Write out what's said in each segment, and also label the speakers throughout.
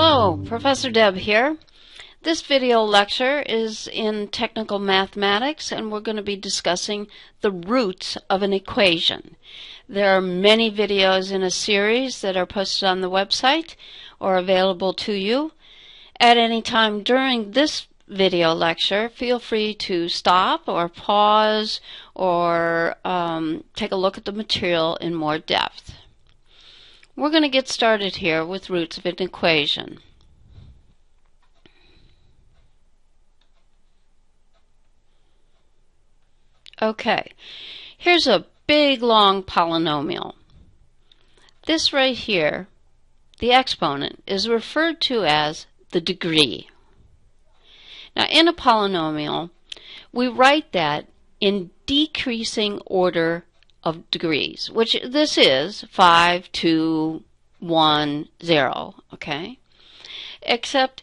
Speaker 1: Hello, Professor Deb here. This video lecture is in technical mathematics, and we're going to be discussing the roots of an equation. There are many videos in a series that are posted on the website or available to you. At any time during this video lecture, feel free to stop or pause or take a look at the material in more depth. We're going to get started here with roots of an equation. Okay, here's a big long polynomial. This right here, the exponent, is referred to as the degree. Now in a polynomial, we write that in decreasing order of degrees, which this is 5, 2, 1, 0, okay? Except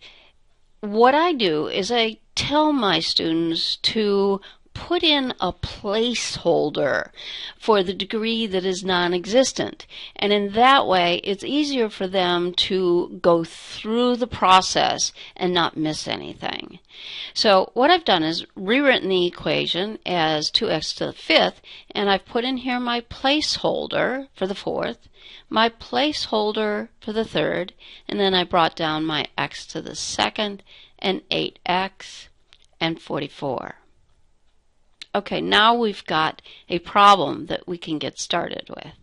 Speaker 1: what I do is I tell my students to put in a placeholder for the degree that is non-existent, and in that way it's easier for them to go through the process and not miss anything. So what I've done is rewritten the equation as 2x to the fifth, and I've put in here my placeholder for the fourth, my placeholder for the third, and then I brought down my x to the second and 8x and 44. Okay, now we've got a problem that we can get started with.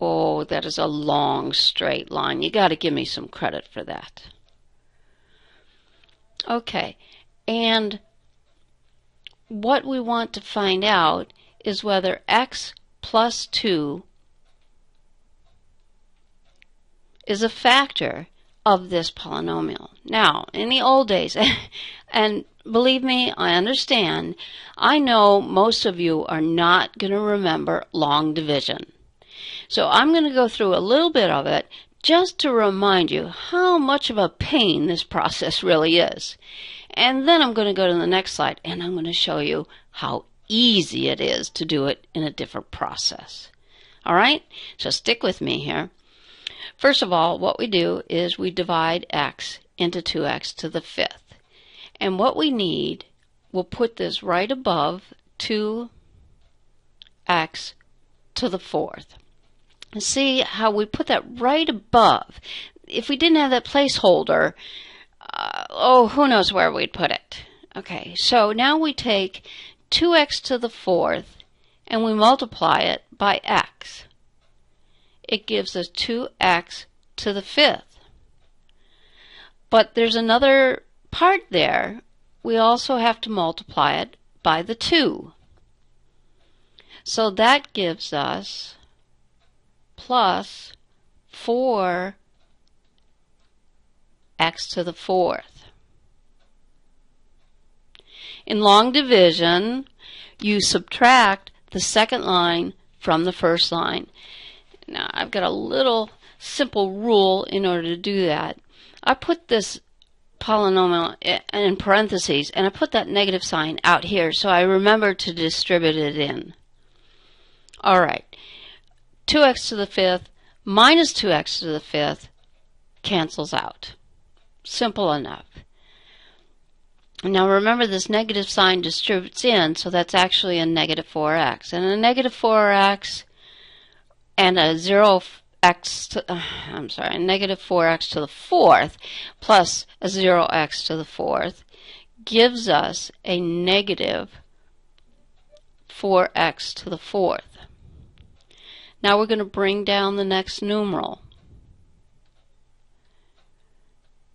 Speaker 1: Oh, that is a long straight line. You got to give me some credit for that. Okay, and what we want to find out is whether x plus 2 is a factor of this polynomial. Now, in the old days, and believe me, I understand, I know most of you are not going to remember long division. So I'm going to go through a little bit of it just to remind you how much of a pain this process really is. And then I'm going to go to the next slide and I'm going to show you how easy it is to do it in a different process. All right? So stick with me here. First of all, what we do is we divide x into 2x to the fifth. And what we need, we'll put this right above 2x to the fourth. And see how we put that right above. If we didn't have that placeholder, who knows where we'd put it. Okay, so now we take 2x to the fourth and we multiply it by x. It gives us 2x to the fifth. But there's another part there. We also have to multiply it by the 2. So that gives us plus 4x to the fourth. In long division, you subtract the second line from the first line. Now, I've got a little simple rule in order to do that. I put this polynomial in parentheses, and I put that negative sign out here so I remember to distribute it in. All right, 2x to the fifth minus 2x to the fifth cancels out. Simple enough. Now remember, this negative sign distributes in, so that's actually a negative 4x. And a negative 4x and a negative 4x to the fourth plus a 0x to the fourth gives us a negative 4x to the fourth. Now we're going to bring down the next numeral.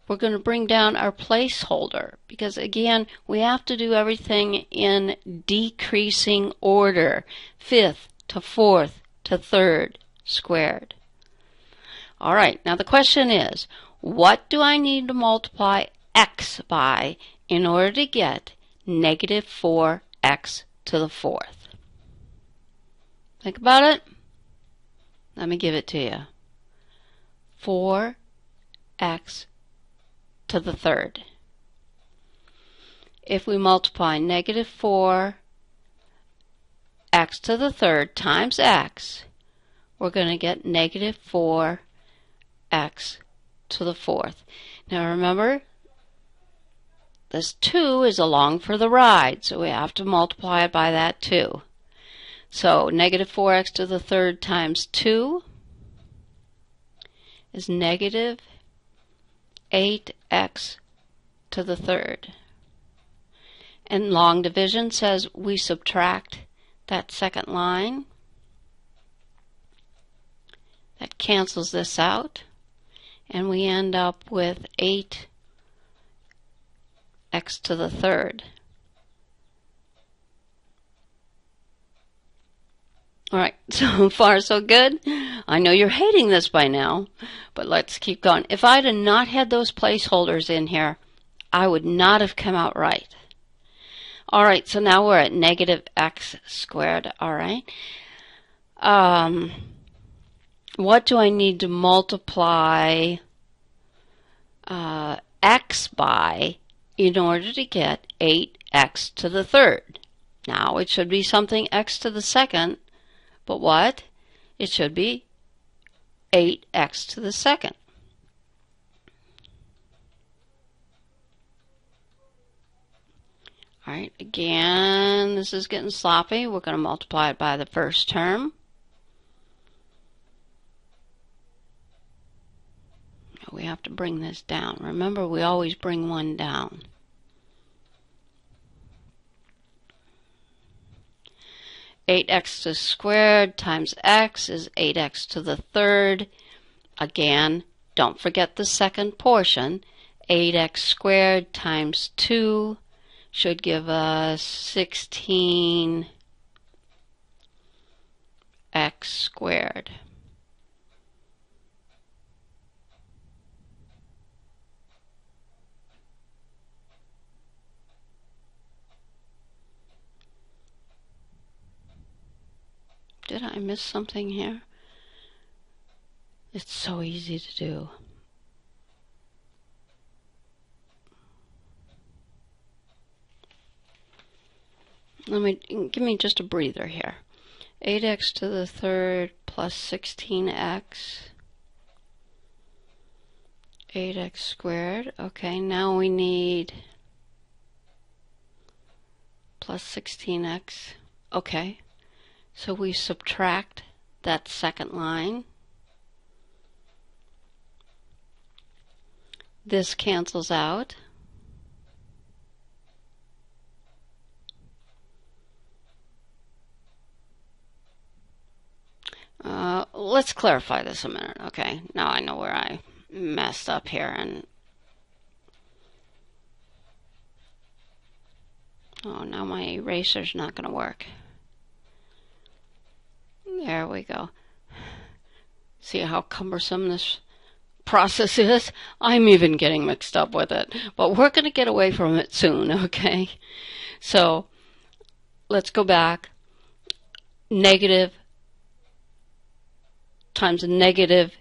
Speaker 1: We're going to bring down our placeholder because, again, we have to do everything in decreasing order. Fifth to fourth to third squared. All right, now the question is, what do I need to multiply x by in order to get negative 4x to the fourth? Think about it. Let me give it to you. 4x to the third. If we multiply negative 4 x to the third times x, we're going to get negative 4x to the fourth. Now remember, this 2 is along for the ride, so we have to multiply it by that 2. So negative 4x to the third times 2 is negative 8x to the third. And long division says we subtract that second line. That cancels this out, and we end up with 8x to the third. Alright, so far so good. I know you're hating this by now, but let's keep going. If I'd have not had those placeholders in here, I would not have come out right. Alright, so now we're at negative x squared. Alright. What do I need to multiply x by in order to get 8x to the third? Now it should be something x to the second, but what? It should be 8x to the second. Alright, again, this is getting sloppy. We're going to multiply it by the first term. We have to bring this down. Remember, we always bring one down. Eight x to the squared times x is 8x to the third. Again, don't forget the second portion. 8x squared times 2 should give us 16x squared. Did I miss something here? It's so easy to do. Give me just a breather here. 8x to the third plus 16x. 8x squared. Okay, now we need plus 16x. Okay. So we subtract that second line. This cancels out. Let's clarify this a minute, okay? Now I know where I messed up here, and oh, now my eraser's not going to work. There we go. See how cumbersome this process is? I'm even getting mixed up with it. But we're going to get away from it soon, okay? So let's go back. Negative times negative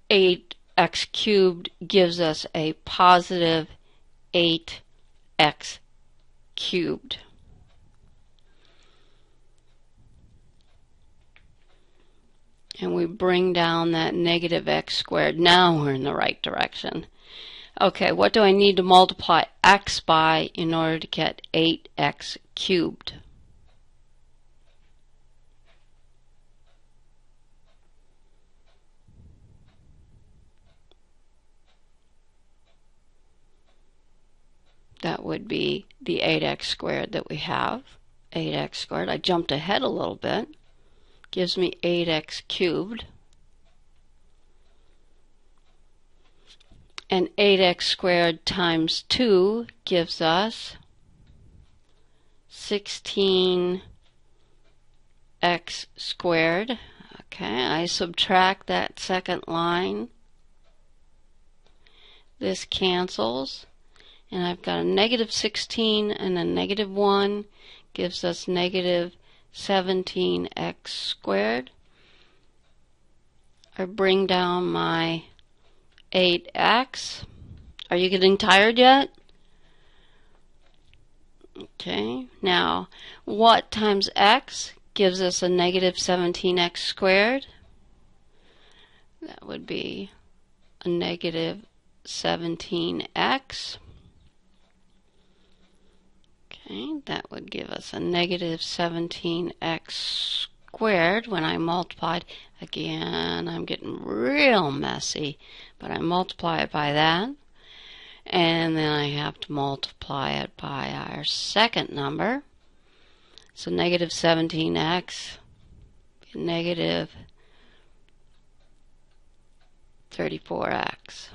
Speaker 1: 8x cubed gives us a positive 8x cubed. And we bring down that negative x squared. Now we're in the right direction. Okay, what do I need to multiply x by in order to get 8x cubed? That would be the 8x squared that we have. 8x squared. I jumped ahead a little bit. Gives me 8x cubed. And 8x squared times 2 gives us 16x squared. Okay, I subtract that second line. This cancels. And I've got a negative 16 and a negative 1 gives us negative 17x squared. I bring down my 8x. Are you getting tired yet? Okay, now what times x gives us a negative 17x squared? That would be a negative 17x. Okay, that would give us a negative 17x squared when I multiplied. Again, I'm getting real messy, but I multiply it by that. And then I have to multiply it by our second number. So negative 17x, negative 34x.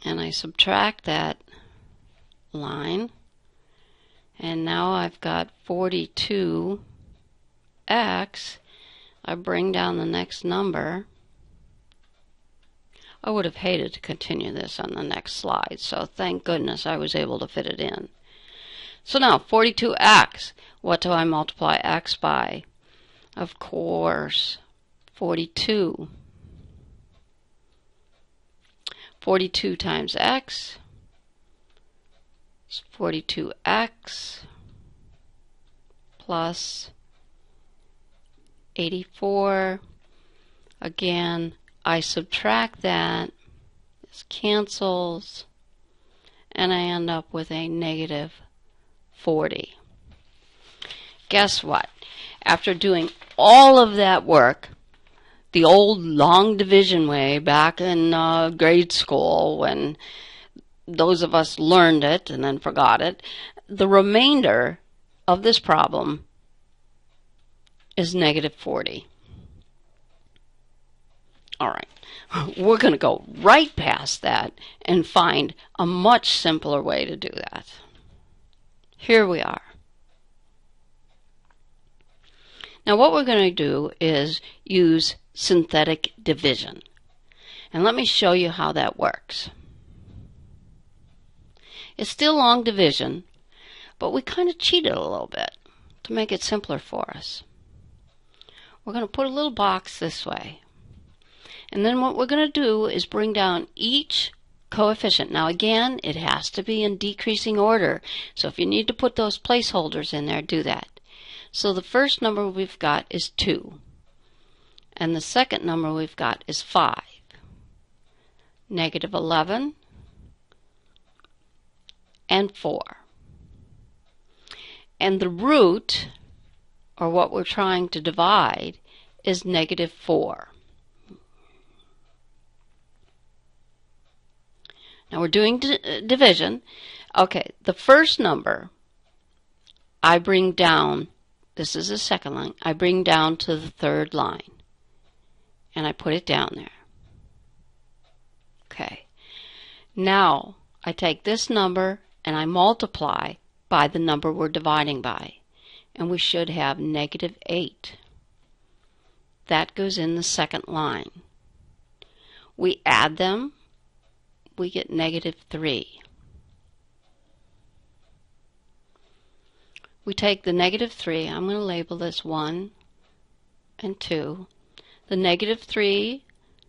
Speaker 1: And I subtract that line, and now I've got 42x. I bring down the next number. I would have hated to continue this on the next slide, so thank goodness I was able to fit it in. So now 42x, what do I multiply x by? Of course, 42. 42 times x is 42x plus 84. Again, I subtract that, this cancels, and I end up with a negative 40. Guess what? After doing all of that work, the old long division way back in grade school, when those of us learned it and then forgot it, the remainder of this problem is negative 40. All right, we're going to go right past that and find a much simpler way to do that. Here we are. Now what we're going to do is use synthetic division. And let me show you how that works. It's still long division, but we kind of cheated a little bit to make it simpler for us. We're going to put a little box this way. And then what we're going to do is bring down each coefficient. Now again, it has to be in decreasing order. So if you need to put those placeholders in there, do that. So the first number we've got is 2. And the second number we've got is 5. Negative 11 and 4. And the root, or what we're trying to divide, is negative 4. Now we're doing division. Okay, the first number I bring down, this is the second line, I bring down to the third line. And I put it down there. Okay. Now I take this number and I multiply by the number we're dividing by. And we should have negative 8. That goes in the second line. We add them. We get negative 3. We take the negative 3, I'm going to label this 1 and 2. The negative 3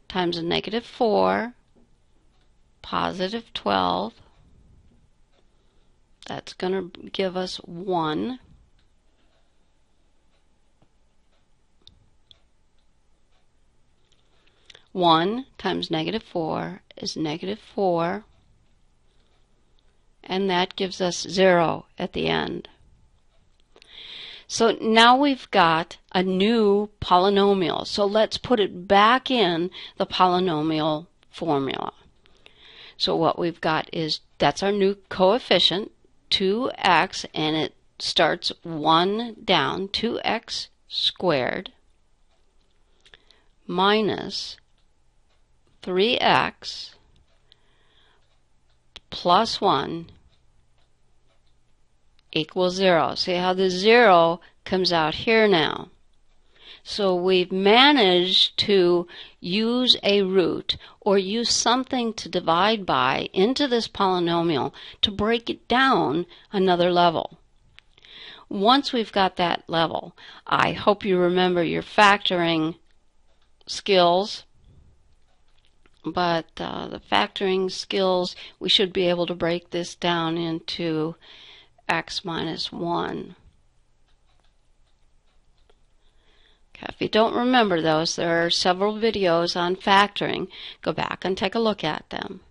Speaker 1: times a negative 4, positive 12. That's going to give us 1. One times negative 4 is negative 4, and that gives us 0 at the end. So now we've got a new polynomial. So let's put it back in the polynomial formula. So what we've got is, that's our new coefficient, 2x, and it starts 1 down, 2x squared minus 3x plus 1 equals 0. See how the 0 comes out here now. So we've managed to use a root or use something to divide by into this polynomial to break it down another level. Once we've got that level, I hope you remember your factoring skills. but the factoring skills, we should be able to break this down into x minus 1. Okay, if you don't remember those, there are several videos on factoring. Go back and take a look at them.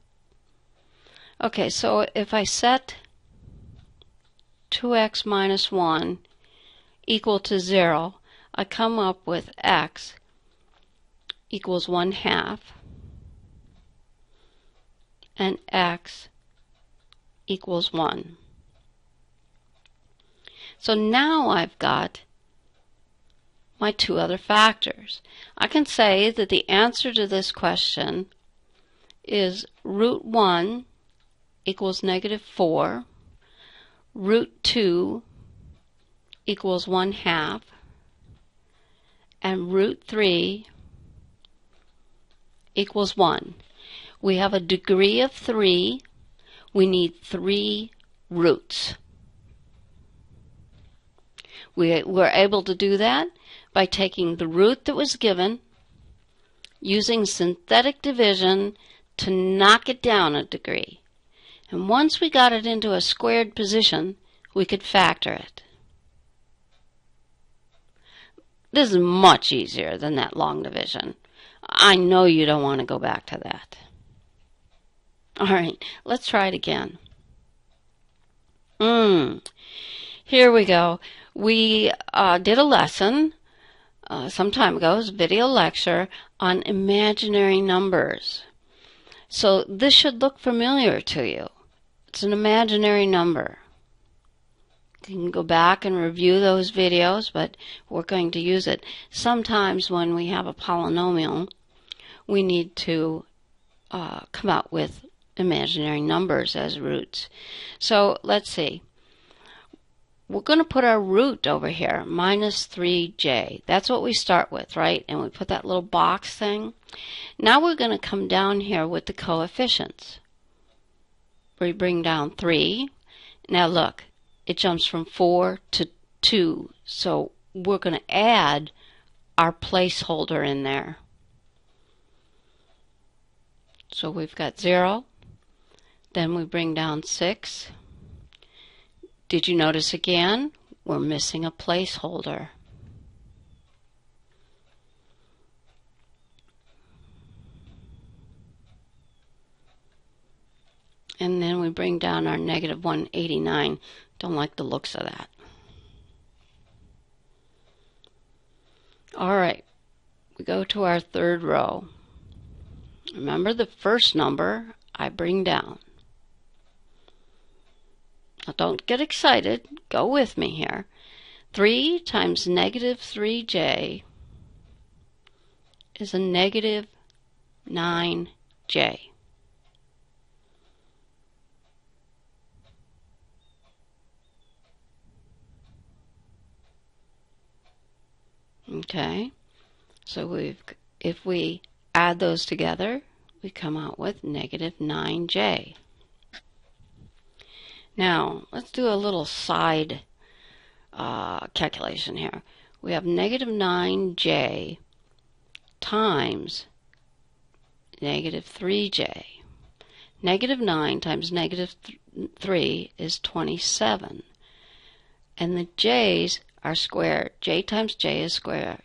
Speaker 1: Okay, so if I set 2x minus 1 equal to 0, I come up with x equals 1/2 and x equals 1. So now I've got my two other factors. I can say that the answer to this question is root 1 equals -4, root 2 equals 1/2, and root 3 equals 1. We have a degree of 3. We need 3 roots. We were able to do that by taking the root that was given, using synthetic division to knock it down a degree. And once we got it into a squared position, we could factor it. This is much easier than that long division. I know you don't want to go back to that. All right, let's try it again. Here we go. We did a lesson some time ago, it was a video lecture on imaginary numbers. So this should look familiar to you. It's an imaginary number. You can go back and review those videos, but we're going to use it. Sometimes when we have a polynomial, we need to come out with imaginary numbers as roots. So let's see. We're going to put our root over here, minus 3j. That's what we start with, right? And we put that little box thing. Now we're going to come down here with the coefficients. We bring down 3. Now look, it jumps from 4 to 2. So we're going to add our placeholder in there. So we've got 0. Then we bring down 6. Did you notice again? We're missing a placeholder. And then we bring down our negative 189. Don't like the looks of that. All right, we go to our third row. Remember the first number I bring down. Now don't get excited. Go with me here. 3 times negative 3j is a negative 9j. Okay, so if we add those together, we come out with negative 9j. Now, let's do a little side calculation here. We have negative 9j times negative 3j. Negative 9 times negative 3 is 27. And the j's are squared. J times j is squared.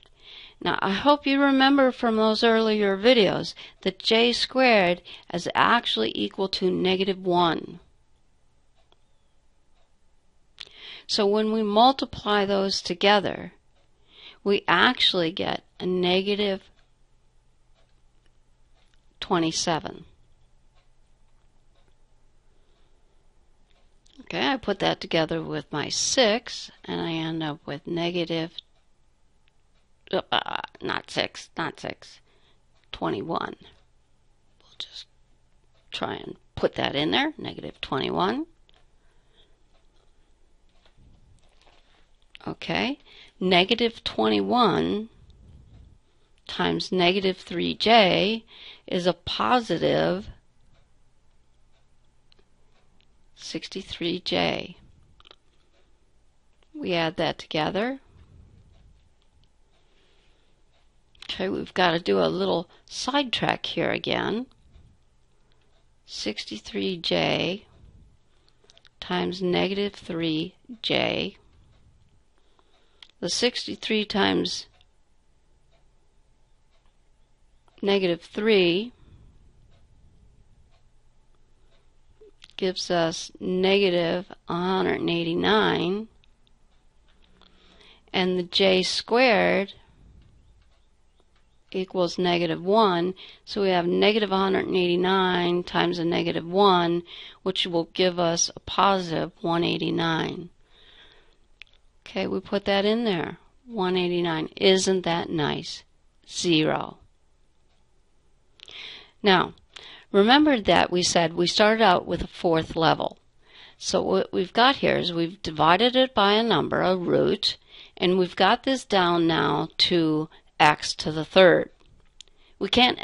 Speaker 1: Now, I hope you remember from those earlier videos that j squared is actually equal to negative 1. So when we multiply those together, we actually get a negative 27. Okay, I put that together with my 6, and I end up with negative, not 6, 21. We'll just try and put that in there, negative 21. Okay, negative 21 times negative 3j is a positive 63j. We add that together. Okay, we've got to do a little sidetrack here again. 63j times negative 3j. The 63 times negative 3 gives us negative 189, and the j squared equals negative 1, so we have negative 189 times a negative 1, which will give us a positive 189. Okay, we put that in there. 189. Isn't that nice? 0. Now, remember that we said we started out with a fourth level. So what we've got here is we've divided it by a number, a root, and we've got this down now to x to the third. We can't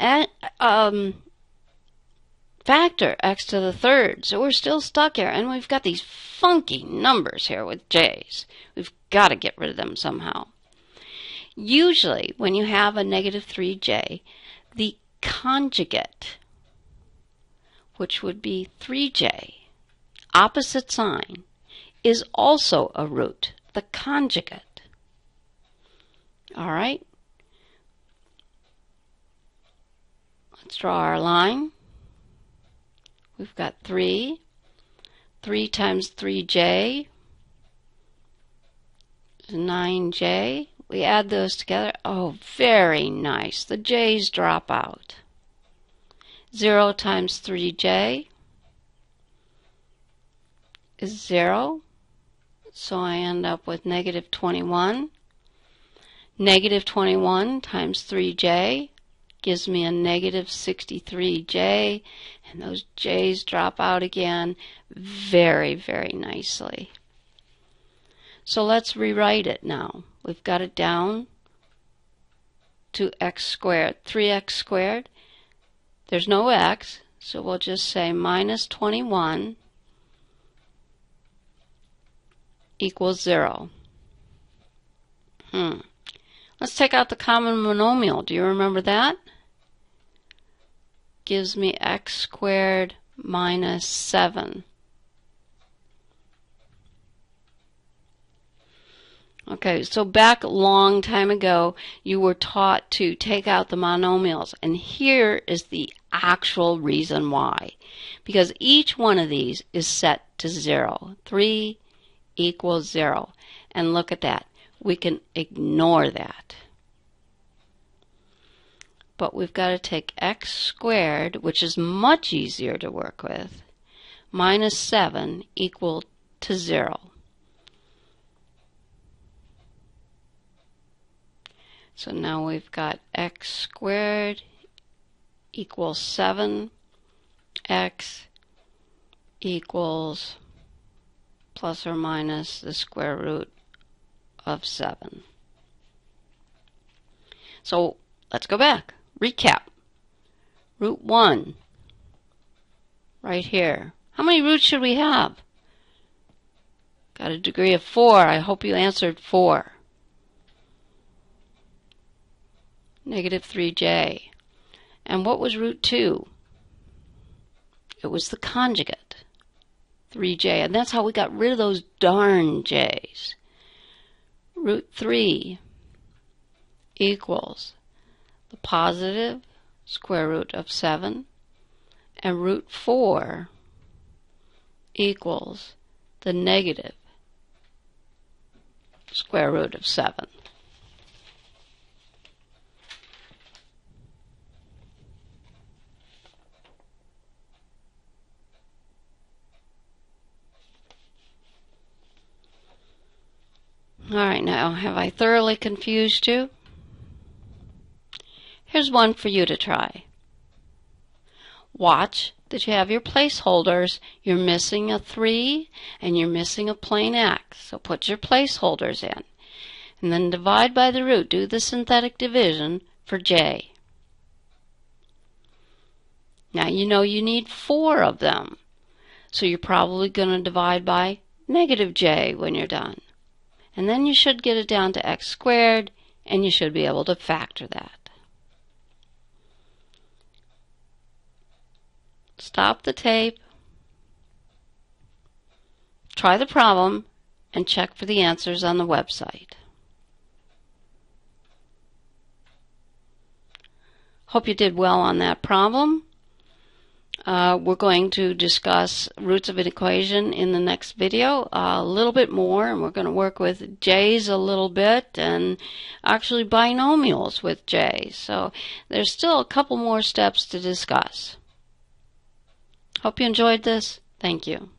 Speaker 1: factor x to the third, so we're still stuck here, and we've got these funky numbers here with j's. We've got to get rid of them somehow. Usually, when you have a negative 3j, the conjugate, which would be 3j, opposite sign, is also a root, the conjugate. All right? Let's draw our line. We've got 3. 3 times 3j is 9j. We add those together. Oh, very nice. The j's drop out. 0 times 3j is 0. So I end up with negative 21. Negative 21 times 3j gives me a negative 63j, and those j's drop out again very, very nicely. So let's rewrite it now. We've got it down to x squared, 3x squared. There's no x, so we'll just say minus 21 equals 0. Let's take out the common monomial. Do you remember that? Gives me x squared minus 7. Okay, so back a long time ago, you were taught to take out the monomials, and here is the actual reason why. Because each one of these is set to 0. 3 equals 0. And look at that. We can ignore that. But we've got to take x squared, which is much easier to work with, minus 7 equal to 0. So now we've got x squared equals 7, x equals plus or minus the square root of 7. So let's go back. Recap. Root 1, right here. How many roots should we have? Got a degree of 4. I hope you answered 4. Negative 3j. And what was root 2? It was the conjugate, 3j. And that's how we got rid of those darn j's. Root 3 equals the positive square root of 7, and root 4 equals the negative square root of 7. All right, now, have I thoroughly confused you? Here's one for you to try. Watch that you have your placeholders. You're missing a 3 and you're missing a plain x. So put your placeholders in. And then divide by the root. Do the synthetic division for j. Now you know you need 4 of them. So you're probably going to divide by negative j when you're done. And then you should get it down to x squared, and you should be able to factor that. Stop the tape, try the problem, and check for the answers on the website. Hope you did well on that problem. We're going to discuss roots of an equation in the next video a little bit more, and we're going to work with j's a little bit and actually binomials with j's. So there's still a couple more steps to discuss. Hope you enjoyed this. Thank you.